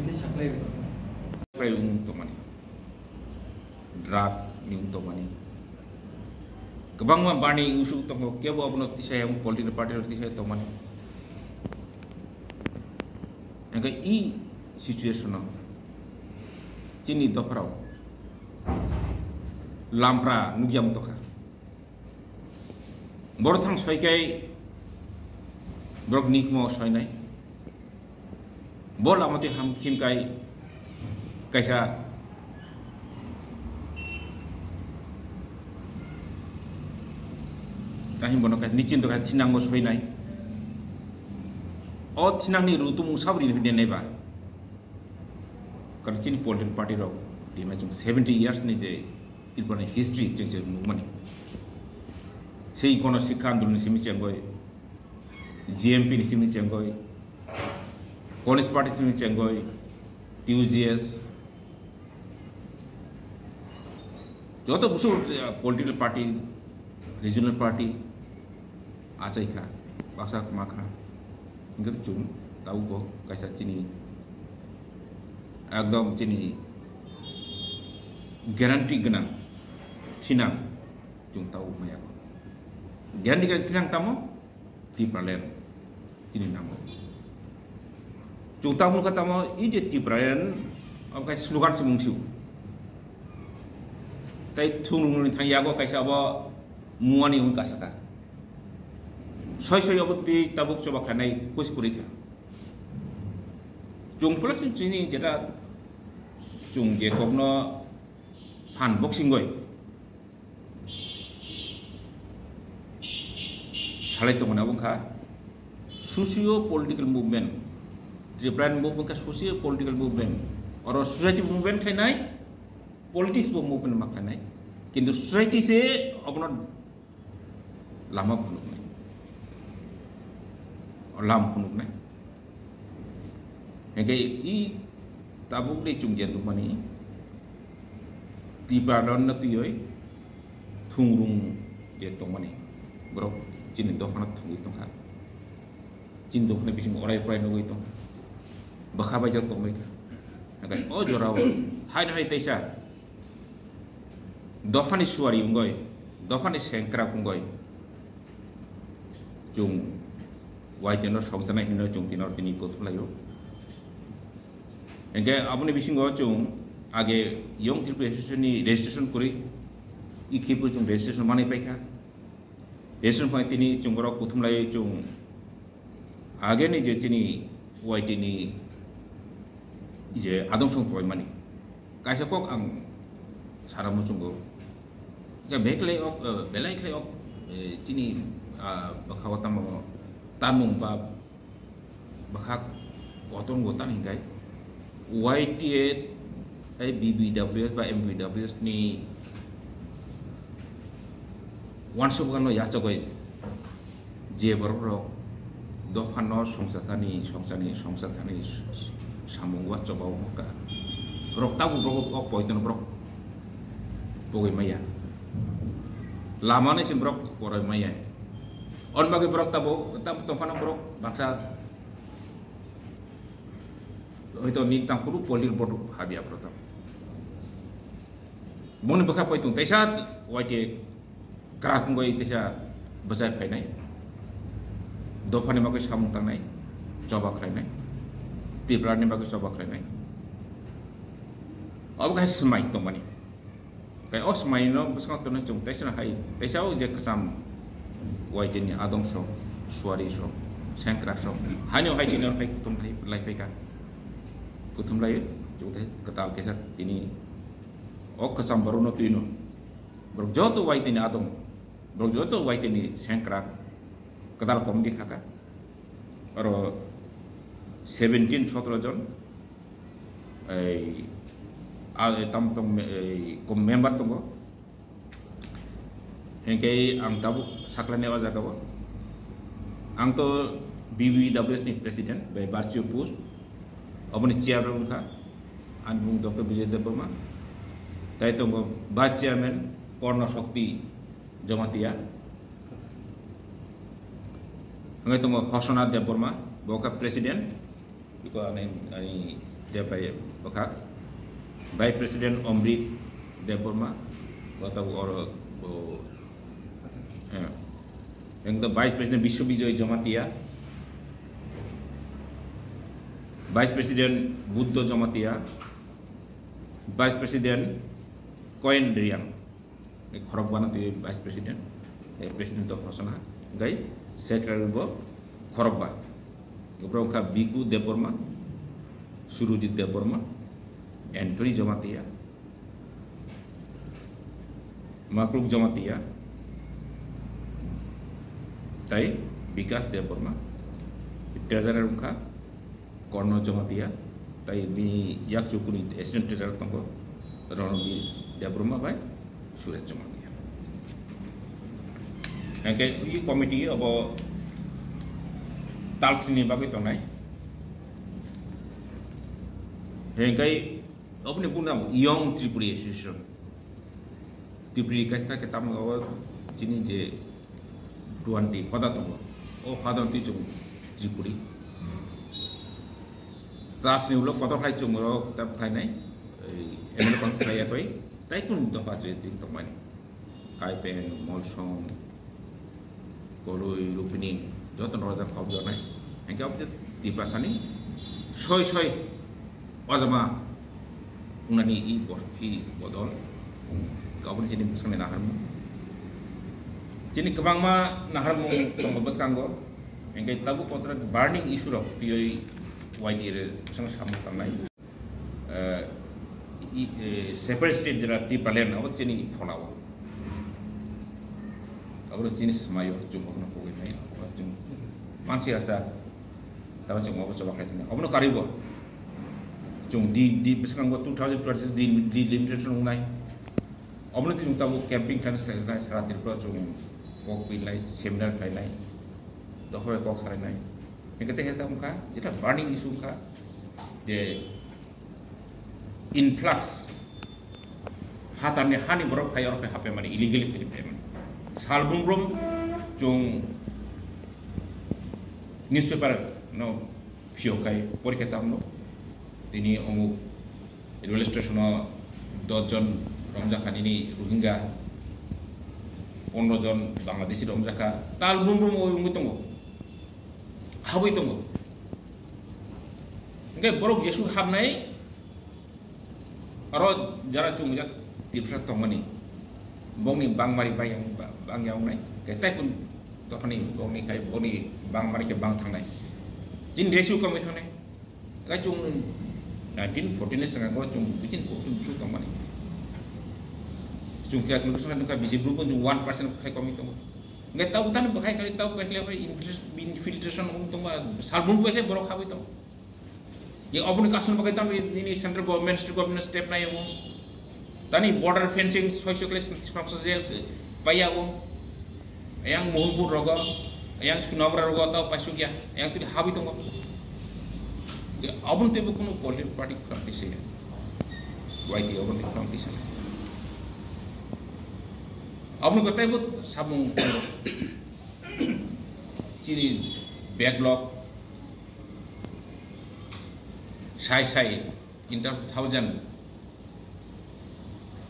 बिदि साख्लायबाय प्राय उंतमानि ड्राग नि उंतमानि गोबां मा बानि उसु तंगो केबो अपनो तिसाय पॉलिटिकल पार्टी तिसाय तमानि एंगा ई सिचुएशन चिनी दफराव लामफ्रा नुगियाम तखा बरथां सयकाय ब्रक निकमो सयनाय बोल लामते हम खिमकाय कैसा ताहिम बनका निचिन तखा थिनांगो सयनाय ओ थिनांनि रुतुमु साबरि देनायबा करचिन पॉलिटिकल पार्टी रो दिमा जों 70 इयर्स नि जे इलबने हिस्ट्री जों जे मुमनि सेई कोन शिक्षा आंदोलन सिमि चेंगय जीएमपी नि सिमि चेंगय कॉलेज पार्टी सिमि चेंगय टीयूजीएस जो तो बुसु पॉलिटिकल पार्टी रीजनल पार्टी आचाइखा बासा माखा इंगत चुम ताऊ को कैसा चिनी एकदम चिनी गारंटी गना थिना जों ताऊ माया गारंटी गना थिना तामो तिप्रालेन चिनी नामो जों ताऊ का तामो इजे तिप्रालेन अब काय स्लोगान से मुंसिउ ताई थुनुनि थायागो कैसा अब मुआनि उन कासका सय सय अब ति ताबुक चबा खानाय कुसपुरिका जों प्लस चिनी जेटा जों जे कबनो फान बक्सिंग गय सालाय तो मना बुंखा सोशियो पॉलिटिकल मूवमेंट ट्रिप्लान मूवमेंट का सोशियो पॉलिटिकल मूवमेंट और सोसाइटी मूवमेंट खानाय पॉलिटिक्स वो मूवमेंट मा खानाय किंतु सोसाइटी से अपना लामा खुनुक नहीं और लाम खुनुक नहीं हेगे ई ताबुक ले चुंगजेन दुमानी तिपारन नतियोय थुंरुं जे तोमानी ब्रो चिनि दखना थुंगि तंखा चिन दखना बिसिम अराय प्राय नगै तंग बखा बाजा तंगै हेगे ओ जराव हाय हाय तैसा दफानि सुवारि उंगय दफानि सेंक्रा उंगय जों वाइटेनो सकजानाय हिनो जों तिनर तिनि गथलायो एंगे अपने बिसिंगो जों आगे यंग ट्रिपल एसोसिएशन नि रेजिस्ट्रेशन करि इखेबो जों रेजिस्ट्रेशन माने पाइखा रेजिस्ट्रेशन पाइ तिनि जोंगरो कुथुमलाय जों आगे नि जे तिनि वाइटे नि जे आदम सं पय माने काइसा कक आं सारामु जोंगो के बेखले अफ बेलाइखले अफ तिनि बखावताम तामुं बा बखा गतन गतान हिंगाय YTA ay BBWS ba MBWS ni wansub kan ya chagoi je borok dofan no songsatani samung wa chobau ka rok tabu brok ok poiton brok pogoi maya lama ni sim brok poroi maya on bagi brok tabu tofan brok bangsa itu nintang puru polir bodoh habis apa tu? Mungkin berapa itu? Tesa wajib kerak pun goi tesa besar kaya ni, dofan ni bagus kamu tang ni, coba kaya ni, tipran ni bagus coba kaya ni. Apa kaya semai tu mana? Kaya oh semai no besar tu ni cung tesa nak hai, tesa oh je kesam wajib ni adom so, suari so, sengkrak so, hanya hai jenis hai kutum hai life hai kan. Kutum lain, juga ketahui kisah ini. Oh kesam baru nanti ino. Berjauh tu white ini adom, berjauh tu white ini sengkrak. Ketahui komedi kakak. Oro 17 jon. Tam kom member tunggu. Hingga ang tabu saklannya wajah kau. Ang tu BBWS ni presiden, by virtue post. अपने chair उनका अनबुंग doctor विजय देवबर्मा ताई तो vice chairman पर्ण शक्ति जमातिया हमें तो हसना देवबर्मा बोका president eco अने Depai Bakak, Vice President Omrit Deborma, what or and the Vice President Bishobijoy Jamatia, Vice President Buddha Jamatia, Vice President Koen Drian, the Korokbana Vice President, the President of Rosana, Guy, Secretary Korokba, Gobroka Biku Deborma, Surujit Deborma, Anthony Jamatia, Makluk Jamatia, Tai, Bikas Deborma, Treasurer Unka, Korno Jamatia, Tai Bini Yaksukuni, Assistant Treasurer Tongo, Ronobi Deborma by Suresh Jamatia. Okay, we committee about Talsini Babitonai. Hengai अपने पुना young Tripuri Association Tripuri का kita mengawa sini je 20 pada tu oh pada tu cuma Tripuri tas ni ulo kotor kai cuma ulo tak kai nai emel kons kai apa tai pun tu apa je ting tu mana kai pen molsong koloi lupini jotan roda kau jo nai hengai apa je di pasani soy Wazama unani i bodol kau pun jadi buskan naharmu jadi kebangma naharmu kau buskan go engkai tabu kontrak burning issue rok tioi YD sang samu tanai separate state jera ti palen awat sini kholawa awat jenis semayo cuma nak kau ini awat cuma manusia saja tapi cuma awat coba kaitan awat nak karibo Jung di besarkan gua 2026 di limitation ungai. Omno ting tabu camping kan serat dirpa jung kok pilai seminar kai lai. Dohoi kok sarai lai. Yang ketiga kita muka, jadi burning issue muka, je influx hatannya hani borok kai orang HP mani illegally Philippines. Salbum rom jung newspaper no pio kai pori kita no. Ini omuk railway station dojon Romjakan ini Rohingya 15 John Bangladeshi Romjaka tal bum ungu tunggu hawi tunggu enggak borok Jesu hamnai aro jara cung jak tiprat tongani bongni bang mari bang yang nai ketai pun tokani bongni kai boni bang mari ke bang thangnai jin resu kami thangnai ga cung 1914 sangat gua cung bikin busu tong mani cung kiat nusan nuka bisi berubah cung 1% kai komi tong nggak tahu tan pakai kali tahu pakai apa infiltration tong ba salbun pakai borok hawi tong yang abun kasun pakai tam ini central government state government step na yang tani border fencing social class process paya yang mohonpur rogo yang sunabra rogo tahu pasuk ya yang tu hawi tong abun tebe kono political party practice ya YD abun tebe practice abun ko tebe sabung ciri backlog sai inter thousand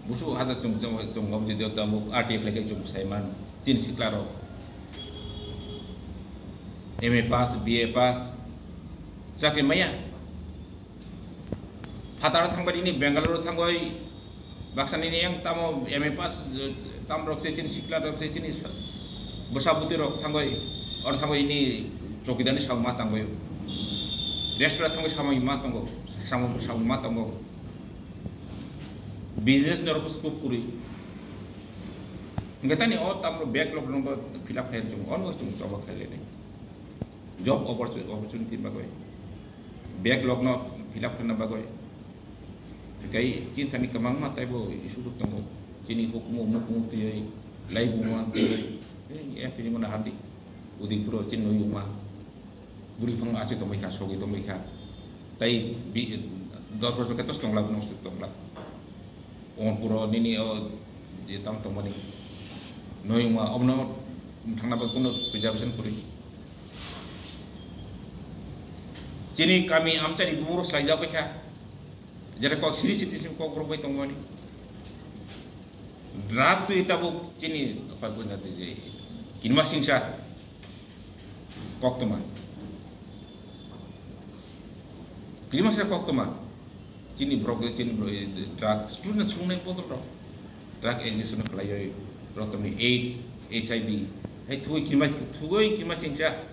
busu ada cung ngom jadi tamu artikel lagi cung sai man cin siklaro MA pass BA pass Sakit maya, Hatara thang ini Bangalore thangoi, baksan ini yang tamu MA pass tam rok secin sikla rok secin is bersabuti rok thangoi, orang thangoi ini cokidan ini sama tangoi, restoran thangoi sama imat tanggo, sama imat tanggo, business nerok scoop kuri, enggak tani tam rok backlog nunggu fill up kayak cung coba kali ini, job opportunity bagai. Backlog no fill up kena bagai. Kai cinta ni kemang mata ibu isu tunggu. Cini hukum umum tiai, lai bunga tiai. Ini pilih mana hati. Udi pro cin no yuma. Buri pang asyik to mereka sogi to mereka. Tai dos persen ketos tonglah bunga mesti tonglah. Orang pura ni di tam tomani. No yuma omno thangna baguno preservation kuri. Jadi kami amca di bumurus lagi jauh Jadi kok siri citizen kok berubah itu ngoni. Drag tu itu bu cini apa pun nanti jadi. Kini masih insya kok teman. Kini masih kok teman. Cini brok cini drag student sungai potong bro. Drag ini sungai pelajari bro kami AIDS, HIV. Hai tuh kini masih insya.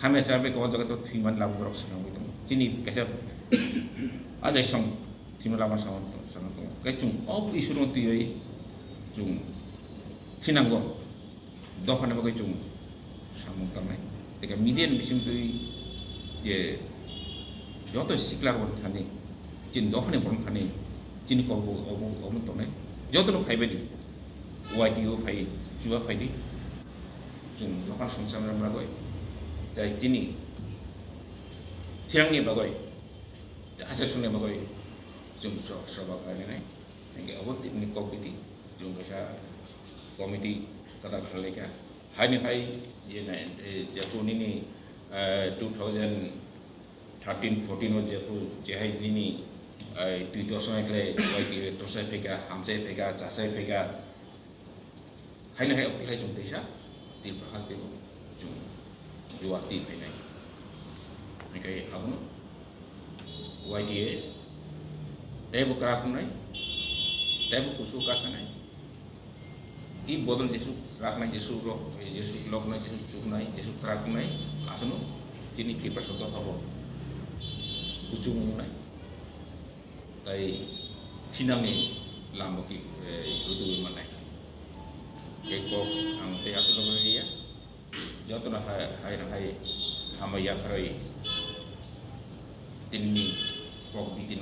Kami sampai kau jaga tu timan lagu bro senang itu. Cini kasih aja song timan lagu senang tu. Kayak cung isu nanti yoi. Jung tinanggo dohane bagai jung samung tamai teka median bisim tu je joto siklar bon thani jin dohane bon thani jin ko obu tone joto no phai bedi YTO phai juba phai di jung dohan samsam ram bagoi jai jini thiang ni bagoi asa sunne bagoi jung so bagai nai nge obot ni ko piti jung kasa komiti kata mereka hanya hai Jepun ini 2013-14 Jepun jahai ini Twitter saya kle YT terus saya pega hamzah pega jasa pega hanya hai optik hai jung desa til berhas til jung jual til pega mereka apa YT tebu kerak nai tebu kusu kasanai I bodol Jesu rakna Jesu lokna Jesu cuknai Jesu kraknai asunu cini kipas soto kabo kucung nai tai tinang ni lambo ki rutu manai keko ang te asu do ya joto na hai hamaya karai tinni kok bitin